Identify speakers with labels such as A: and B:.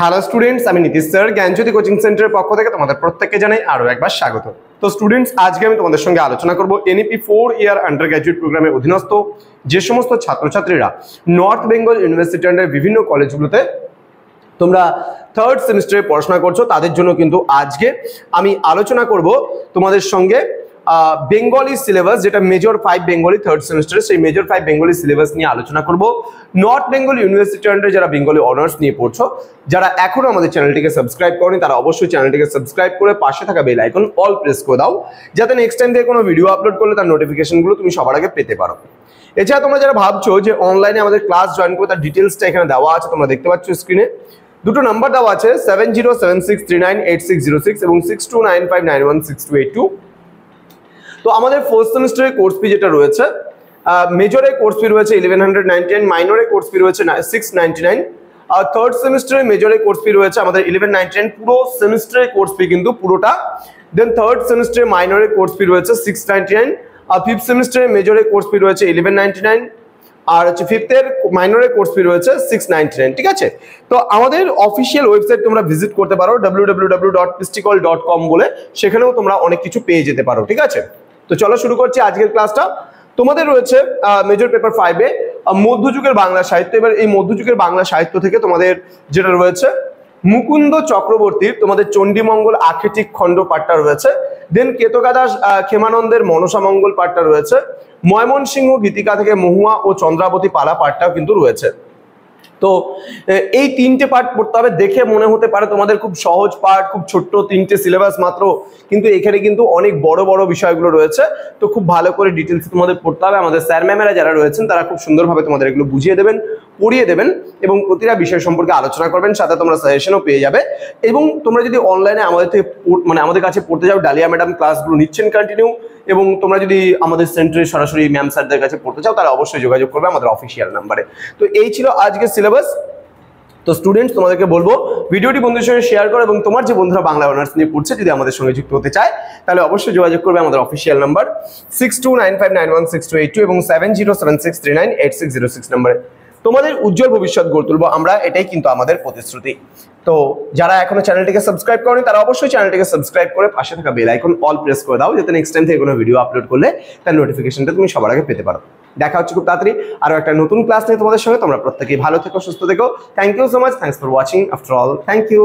A: Hello students, আমি Nitish sir জ্ঞানজ্যোতি coaching সেন্টারের পক্ষ থেকে তোমাদের প্রত্যেককে জানাই আরো একবার স্বাগত। তো স্টুডেন্টস, আজকে আমি তোমাদের সঙ্গে আলোচনা করব এনইপি 4 ইয়ার আন্ডার গ্র্যাজুয়েট প্রোগ্রামের অধীনস্থ যে সমস্ত ছাত্রছাত্রীরা নর্থ বেঙ্গল ইউনিভার্সিটি আন্ডার বিভিন্ন কলেজগুলোতে তোমরা থার্ড সেমিস্টারে পড়াশোনা করছো, তাদের জন্য কিন্তু আজকে আমি আলোচনা করব তোমাদের সঙ্গে বেঙ্গলি সিলেবাস, যেটা মেজর 5 বেঙ্গলি থার্ড সেমিস্টারে, সেই মেজর 5 বেঙ্গলি সিলেবাস নিয়ে আলোচনা করব। নর্থ বেঙ্গল ইউনিভার্সিটি আন্ডারে যারা বেঙ্গলি অনার্স নিয়ে পড়ছো, যারা এখনো আমাদের চ্যানেলটিকে সাবস্ক্রাইব করনি, তারা অবশ্যই চ্যানেলটিকে সাবস্ক্রাইব করে পাশে থাকা বেল আইকন অল প্রেস করে দাও, যাতে নেক্সট টাইম থেকে কোনো ভিডিও আপলোড করলে তার নোটিফিকেশনগুলো তুমি সবার আগে পেতে পারো। এছাড়া তোমরা যারা ভাবছো যে অনলাইনে আমাদের ক্লাস জয়েন করবে, তার ডিটেলসটা এখানে দেওয়া আছে, তোমরা দেখতে পাচ্ছ স্ক্রিনে। দুটো নাম্বার দেওয়া আছে 7076398606 এবং 6295916282। তো আমাদের ফোর্থ সেমিস্টারের কোর্স ফি যেটা রয়েছে, মেজরে কোর্স ফি রয়েছে 1199, মাইনরে কোর্স ফি রয়েছে 699, আর থার্ড সেমিস্টারে মেজরে কোর্স ফি রয়েছে আমাদের 1199। পুরো সেমিস্টারের কোর্স ফি কিন্তু পুরোটা। দেন থার্ড সেমিস্টারে মাইনরে কোর্স ফি রয়েছে 699, আর ফিফথ সেমিস্টারে মেজরে কোর্স ফি রয়েছে 1199, আর হচ্ছে ফিফথের মাইনরের কোর্স ফি রয়েছে 699। ঠিক আছে, তো আমাদের অফিসিয়াল ওয়েবসাইট তোমরা ভিজিট করতে পারো www.pisticall.com বলে, সেখানেও তোমরা অনেক কিছু পেয়ে যেতে পারো। ঠিক আছে, তো চলো শুরু করছি আজকের ক্লাসটা। তোমাদের রয়েছে মেজর পেপার 5-এ মধ্যযুগের বাংলা সাহিত্য। এবার এই মধ্যযুগের বাংলা সাহিত্য থেকে তোমাদের যেটা রয়েছে মুকুন্দ চক্রবর্তীর তোমাদের চণ্ডীমঙ্গল আক্ষেটিক খণ্ড পাঠটা রয়েছে। দেন কেতকাদাস ক্ষেমানন্দের মনসামঙ্গল পাঠটা রয়েছে। ময়মনসিংহ গীতিকা থেকে মহুয়া ও চন্দ্রাবতী পালা পাঠটাও কিন্তু রয়েছে। তো এই তিনটে পাঠ পড়তে হবে। দেখে মনে হতে পারে তোমাদের খুব সহজ পাঠ, খুব ছোট্ট তিনটে সিলেবাস মাত্র, কিন্তু এখানে কিন্তু অনেক বড় বড় বিষয়গুলো রয়েছে। তো খুব ভালো করে ডিটেলস তোমাদের পড়তে হবে। আমাদের স্যার ম্যামেরা যারা রয়েছেন তারা খুব সুন্দরভাবে তোমাদের এগুলো বুঝিয়ে দেবেন, পড়িয়ে দেবেন এবং প্রতিটা বিষয় সম্পর্কে আলোচনা করবেন, সাথে তোমরা সাজেশনও পেয়ে যাবে। এবং তোমরা যদি অনলাইনে আমাদের থেকে আমাদের কাছে পড়তে যাও, ডালিয়া ম্যাডাম ক্লাসগুলো নিচ্ছেন কন্টিনিউ। এবং তোমরা যদি আমাদের সেন্টারে সরাসরি ম্যাম স্যারদের কাছে পড়তে চাও, তারা অবশ্যই যোগাযোগ করবে আমাদের অফিসিয়াল নাম্বারে। তো এই ছিল আজকের সিলেবাস। তো স্টুডেন্টস, তোমাদেরকে বলবো ভিডিওটি বন্ধুদের সঙ্গে শেয়ার করো, এবং তোমার যে বন্ধুরা বাংলা অনার্স নিয়ে পড়ছে যদি আমাদের সঙ্গে যুক্ত হতে চায়, তাহলে অবশ্যই যোগাযোগ করবে আমাদের অফিসিয়াল নাম্বার 6295916282 এবং 7076398606 নম্বরে। তোমাদের উজ্জ্বল ভবিষ্যৎ গড়ে তুলবো আমরা, এটাই কিন্তু আমাদের প্রতিশ্রুতি। তো যারা এখনো চ্যানেলটিকে সাবস্ক্রাইব করেনি, তারা অবশ্যই চ্যানেলটিকে সাবস্ক্রাইব করে পাশে থাকা বেল আইকন অল প্রেস করে দাও, যাতে নেক্সট টাইম থেকে কোনো ভিডিও আপলোড করলে তার নোটিফিকেশনটা তুমি সবার আগে পেতে পারো। দেখা হচ্ছে খুব তাড়াতাড়ি আরো একটা নতুন ক্লাস নিয়ে তোমাদের সঙ্গে। তোমরা প্রত্যেকেই ভালো থেকো, সুস্থ থেকো। Thank you so much, thanks for watching after all, thank you.